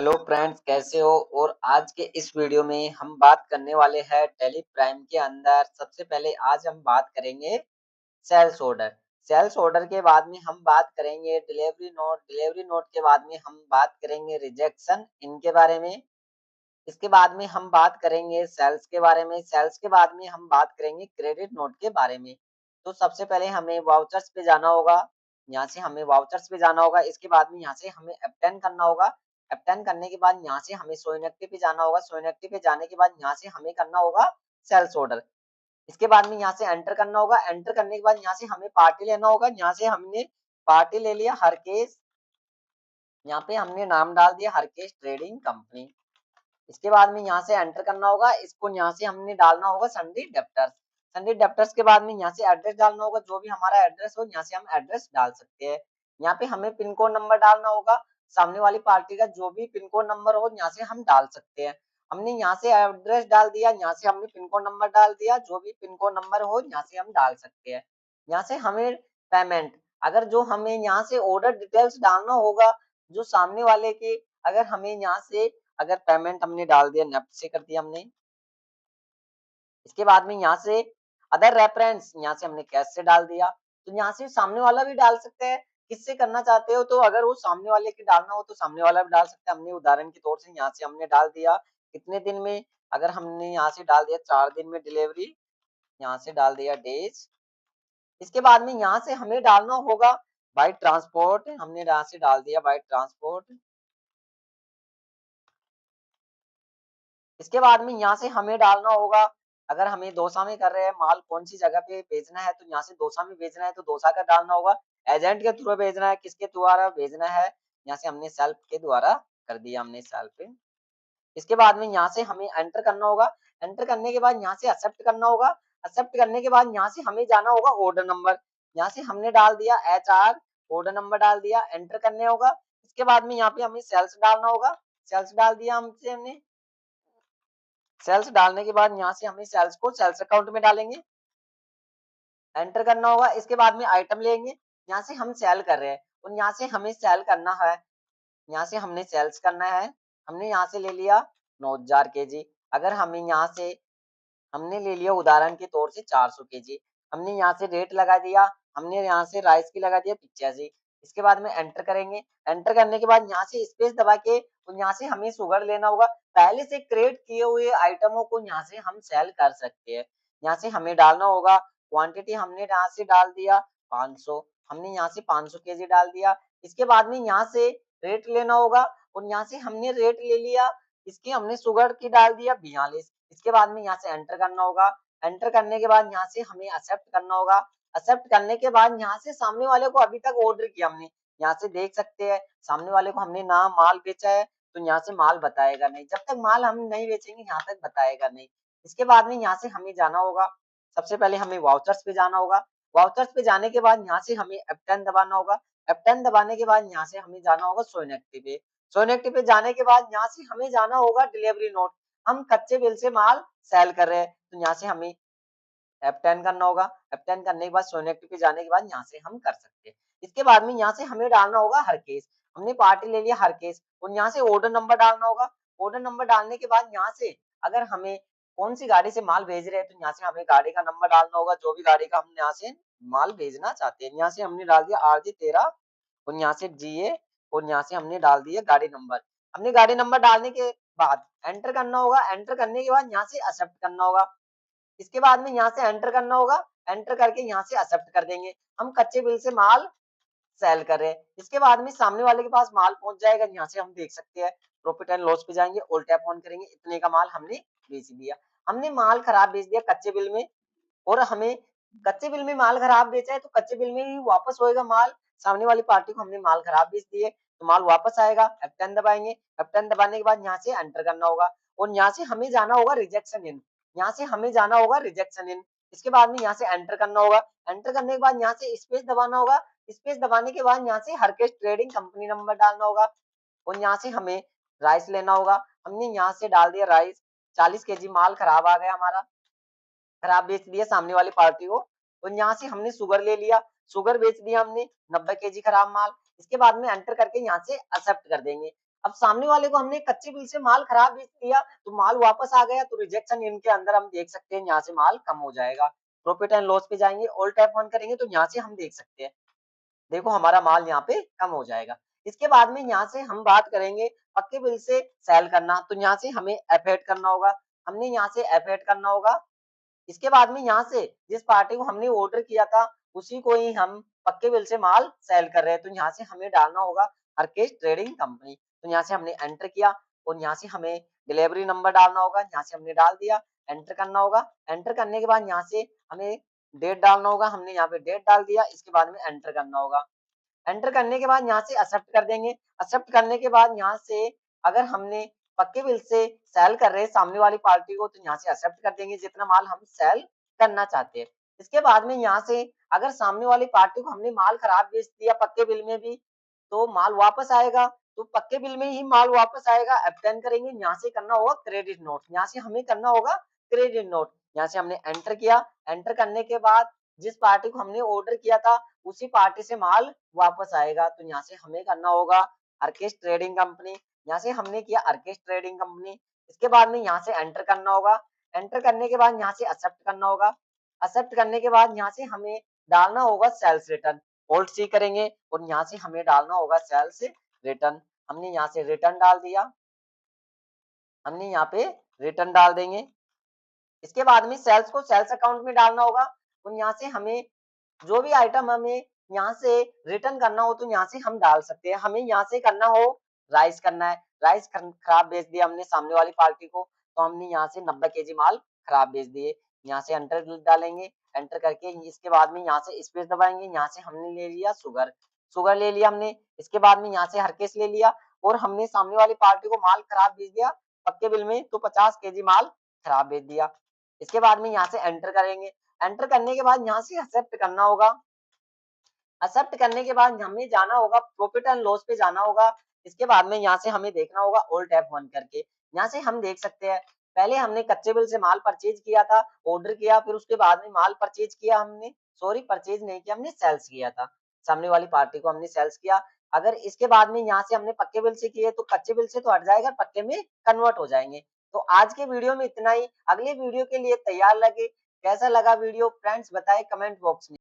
Hello friends, कैसे हो। और आज के इस वीडियो में हम बात करने वाले हैं टेली प्राइम के अंदर। सबसे पहले आज हम बात करेंगे सेल्स ऑर्डर। सेल्स ऑर्डर के बाद में हम बात करेंगे डिलीवरी नोट के बाद में हम बात करेंगे रिजेक्शन इनके बारे में। इसके बाद में हम बात करेंगे सेल्स के बारे में। सेल्स के बाद में हम बात करेंगे क्रेडिट नोट के बारे में। तो सबसे पहले हमें वाउचर्स पे जाना होगा। यहाँ से हमें वाउचर्स पे जाना होगा। इसके बाद में यहाँ से हमें F10 करना होगा। F10 करने के बाद यहाँ से हमें सोइनेक्टिव पे जाना होगा। सोइनेक्टिव पे जाने के बाद यहाँ से हमें करना होगा सेल्स ऑर्डर। इसके बाद में यहाँ से एंटर करना होगा। एंटर करने के बाद यहाँ से हमें पार्टी लेना होगा। यहाँ से हमने पार्टी ले लिया हरकेश। यहाँ पे हमने नाम डाल दिया हरकेश ट्रेडिंग कंपनी। इसके बाद में यहाँ से एंटर करना होगा। इसको यहाँ से हमने डालना होगा संडे डेप्टर्स। संडे डेप्टर्स के बाद में यहाँ से एड्रेस डालना होगा। जो भी हमारा एड्रेस हो यहाँ से हम एड्रेस डाल सकते हैं। यहाँ पे हमें पिन कोड नंबर डालना होगा। सामने वाली पार्टी का जो भी पिन कोड नंबर हो यहाँ से हम डाल सकते हैं। हमने यहाँ से एड्रेस डाल दिया। यहाँ से हमने पिन कोड नंबर डाल दिया। जो भी पिन कोड नंबर हो यहाँ से हम डाल सकते हैं। यहाँ से हमें पेमेंट, अगर जो हमें यहाँ से ऑर्डर डिटेल्स डालना होगा जो सामने वाले के, अगर हमें यहाँ से अगर पेमेंट हमने डाल दिया, नेफ्ट से कर दिया हमने। इसके बाद में यहाँ से अदर रेफरेंस, यहाँ से हमने कैश से डाल दिया। तो यहाँ से सामने वाला भी डाल सकते हैं। किससे करना चाहते हो तो अगर वो सामने वाले की डालना हो तो सामने वाला भी डाल सकते हैं। हमने उदाहरण के तौर से यहाँ से हमने डाल दिया कितने दिन में, अगर हमने यहाँ से डाल दिया 4 दिन में डिलीवरी, यहाँ से डाल दिया डेज। इसके बाद में यहाँ से हमें डालना होगा बाय ट्रांसपोर्ट। हमने यहाँ से डाल दिया बाय ट्रांसपोर्ट। इसके बाद में यहाँ से हमें डालना होगा, अगर हमें दौसा में कर रहे हैं माल, कौन सी जगह पे भेजना है तो यहाँ से दौसा में भेजना है तो दौसा का डालना होगा। एजेंट के थ्रू भेजना है, किसके द्वारा भेजना है, यहाँ से हमने सेल्फ के द्वारा कर दिया, हमने सेल्फ। इसके बाद में यहाँ से हमें एंटर करना होगा। एंटर करने के बाद यहाँ से एक्सेप्ट करना होगा। एक्सेप्ट करने के बाद यहाँ से हमें जाना होगा ऑर्डर नंबर। यहाँ से हमने डाल दिया HR, ऑर्डर नंबर डाल दिया, एंटर करने होगा। इसके बाद में यहाँ पे हमें सेल्स डालना होगा। सेल्स डाल दिया हमने। सेल्स डालने के बाद यहाँ से हमें सेल्स को सेल्स अकाउंट में डालेंगे, एंटर करना होगा। इसके बाद में आइटम लेंगे, यहाँ से हम सेल कर रहे हैं और यहाँ से हमें सेल करना है। यहाँ से हमने सेल्स करना है। हमने यहाँ से ले लिया 9000 केजी। अगर हमें यहाँ से हमने ले लिया उदाहरण के तौर से 400 केजी। हमने यहाँ से रेट लगा दिया। हमने यहाँ से राइस की लगा दिया 85। इसके बाद में एंटर करेंगे। एंटर करने के बाद यहाँ से स्पेस दबा के और यहाँ से हमें शुगर लेना होगा। पहले से क्रिएट किए हुए आइटमों को यहाँ से हम सेल कर सकते हैं। यहाँ से हमें डालना होगा क्वांटिटी। हमने यहाँ से डाल दिया 500। हमने यहाँ से 500 केजी डाल दिया। इसके बाद में यहाँ से रेट लेना होगा और यहाँ से हमने रेट ले लिया। इसकी हमने शुगर की डाल दिया 42। इसके बाद में यहाँ से एंटर करना होगा। एंटर करने के बाद यहाँ से हमें एक्सेप्ट करना होगा। एक्सेप्ट करने के बाद यहाँ से सामने वाले को अभी तक ऑर्डर किया हमने, यहाँ से देख सकते हैं सामने वाले को हमने ना माल बेचा है तो यहाँ से माल बताएगा नहीं। जब तक माल हम नहीं बेचेंगे यहाँ तक बताएगा नहीं। इसके बाद में यहाँ से हमें जाना होगा। सबसे पहले हमें वाउचर्स पे जाना होगा। वाउचर्स पे जाने के बाद यहाँ से हमें F10 दबाना होगा। F10 दबाने के बाद यहाँ से हमें जाना होगा सोइनेक्टिव पे। सोइनेक्टिव पे जाने के बाद यहाँ से हमें जाना होगा डिलीवरी नोट। हम कच्चे बिल से माल सेल कर रहे हैं तो यहाँ से हमें F10 करना होगा। F10 करने के बाद सोइनेक्टिव पे जाने के बाद यहाँ से हम कर सकते हैं। इसके बाद में यहाँ से हमें डालना होगा हरकेश। हमने पार्टी ले लिया हरकेश और यहाँ से ऑर्डर नंबर डालना होगा। ऑर्डर नंबर डालने के बाद यहाँ से अगर हमें कौन सी गाड़ी से माल भेज रहे हैं तो यहाँ से हमें गाड़ी का नंबर डालना होगा, जो भी गाड़ी का हम यहाँ से माल भेजना चाहते हैं। यहाँ से हमने डाल दिया RG13 और यहाँ से GA और यहाँ से हमने डाल दिया गाड़ी नंबर। हमने गाड़ी नंबर डालने के बाद एंटर करना होगा। एंटर करने के बाद यहाँ से एक्सेप्ट करना होगा। इसके बाद में यहाँ से एंटर करना होगा। एंटर करके यहाँ से एक्सेप्ट कर देंगे। हम कच्चे बिल से माल सेल कर रहे हैं। इसके बाद में सामने वाले के पास माल पहुंच जाएगा। यहाँ से हम देख सकते हैं प्रॉफिट एंड लॉस पे जाएंगे, ऑल टैप ऑन करेंगे, इतने का माल हमने बेच दिया। हमने माल खराब बेच दिया कच्चे बिल में, और हमें कच्चे बिल में माल खराब बेचा है तो कच्चे बिल में ही वापस होएगा माल। सामने वाली पार्टी को हमने माल खराब बेच दिए तो माल वापस आएगा। F10 दबाएंगे। F10 दबाने के बाद यहाँ से एंटर करना होगा और यहाँ से हमें जाना होगा रिजेक्शन इन। यहाँ से हमें जाना होगा रिजेक्शन इन। इसके बाद में यहाँ से एंटर करना होगा। एंटर करने के बाद यहाँ से स्पेस दबाना होगा। स्पेस दबाने के बाद यहाँ से हरकेश ट्रेडिंग कंपनी नंबर डालना होगा और यहाँ से हमें राइस लेना होगा। हमने यहाँ से डाल दिया राइस। 40 केजी माल खराब आ गया हमारा, खराब बेच दिया सामने वाली पार्टी को। और यहाँ से हमने शुगर ले लिया, शुगर बेच दिया हमने 90 केजी खराब माल। इसके बाद में एंटर करके यहाँ से एक्सेप्ट कर देंगे। अब सामने वाले को हमने कच्चे बिल से माल खराब बेच दिया तो माल वापस आ गया, तो रिजेक्शन इनके अंदर हम देख सकते हैं, यहाँ से माल कम हो जाएगा। प्रॉफिट एंड लॉस पे जाएंगे, ऑल टैब 1 करेंगे तो यहाँ से हम देख सकते हैं, देखो हमारा माल यहाँ पे कम हो जाएगा। इसके बाद में यहाँ से हम बात करेंगे पक्के बिल से सेल करना, तो यहाँ से हमें F8 करना होगा, हमने यहाँ से F8 करना होगा। इसके बाद में यहाँ से जिस पार्टी को हमने ऑर्डर किया था उसी को ही हम पक्के बिल से माल सेल कर रहे हैं, तो यहाँ से हमें डालना होगा हरकेश ट्रेडिंग कंपनी। तो यहाँ से हमने एंटर किया और यहाँ से हमें डिलीवरी नंबर डालना होगा, यहाँ से हमने डाल दिया, एंटर करना होगा। एंटर करने के बाद यहाँ से हमें डेट डालना होगा, हमने यहाँ पे डेट डाल दिया, इसके बाद में एंटर करना होगा। एंटर करने के बाद यहाँ से एक्सेप्ट कर देंगे। एक्सेप्ट करने के बाद यहाँ से अगर हमने पक्के बिल से सेल कर रहे हैं सामने वाली पार्टी को, तो यहाँ से एक्सेप्ट कर देंगे जितना माल हम सेल करना चाहते हैं। इसके बाद में यहाँ से अगर सामने वाली पार्टी को हमने माल खराब बेच दिया पक्के बिल में भी, तो माल वापस आएगा, तो पक्के बिल में ही माल वापस आएगा। F10 करेंगे, यहाँ से करना होगा क्रेडिट नोट, यहाँ से हमें करना होगा क्रेडिट नोट। यहाँ से हमने एंटर किया, एंटर करने के बाद जिस पार्टी को हमने ऑर्डर किया था उसी पार्टी से माल वापस आएगा, तो यहाँ से हमें करना होगा अर्केश ट्रेडिंग कंपनी। यहाँ से हमने किया अर्केश ट्रेडिंग कंपनी। इसके बाद में यहाँ से एंटर करना होगा, एंटर करने के बाद यहाँ से एक्सेप्ट करना होगा। एक्सेप्ट करने के बाद यहाँ से हमें डालना होगा सेल्स रिटर्न, ऑल्ट सी करेंगे और यहाँ से हमें डालना होगा सेल्स रिटर्न। हमने यहाँ से रिटर्न डाल दिया, हमने यहाँ पे रिटर्न डाल देंगे। इसके बाद में सेल्स को सेल्स अकाउंट में डालना होगा और यहाँ से हमें जो भी आइटम हमें यहाँ से रिटर्न करना हो तो यहाँ से हम डाल सकते हैं। हमें यहाँ से करना हो राइस करना है, राइस खराब बेच दिया हमने सामने वाली पार्टी को, तो हमने यहाँ से 90 केजी माल खराब बेच दिए। यहाँ से एंटर डालेंगे, एंटर करके इसके बाद में यहाँ से स्पेस दबाएंगे। यहाँ से हमने ले लिया शुगर, शुगर ले लिया हमने। इसके बाद में यहाँ से हरकेस ले लिया और हमने सामने वाली पार्टी को माल खराब बेच दिया पक्के बिल में, तो 50 केजी माल खराब बेच दिया। इसके बाद में यहाँ से एंटर करेंगे, एंटर करने के बाद यहाँ से एक्सेप्ट करना होगा। एक्सेप्ट करने के बाद हमें जाना होगा प्रॉफिट एंड लॉस पे जाना होगा। इसके बाद में यहाँ से हमें देखना होगा ऑल टैब 1 करके। यहाँ से हम देख सकते हैं पहले हमने कच्चे बिल से माल परचेज किया था, ऑर्डर किया, फिर उसके बाद में माल परचेज किया हमने, सॉरी परचेज नहीं किया, हमने सेल्स किया था, सामने वाली पार्टी को हमने सेल्स किया। अगर इसके बाद में यहाँ से हमने पक्के बिल से किए तो कच्चे बिल से तो हट जाएगा, पक्के में कन्वर्ट हो जाएंगे। तो आज के वीडियो में इतना ही, अगले वीडियो के लिए तैयार लगे। कैसा लगा वीडियो फ्रेंड्स बताएं कमेंट बॉक्स में।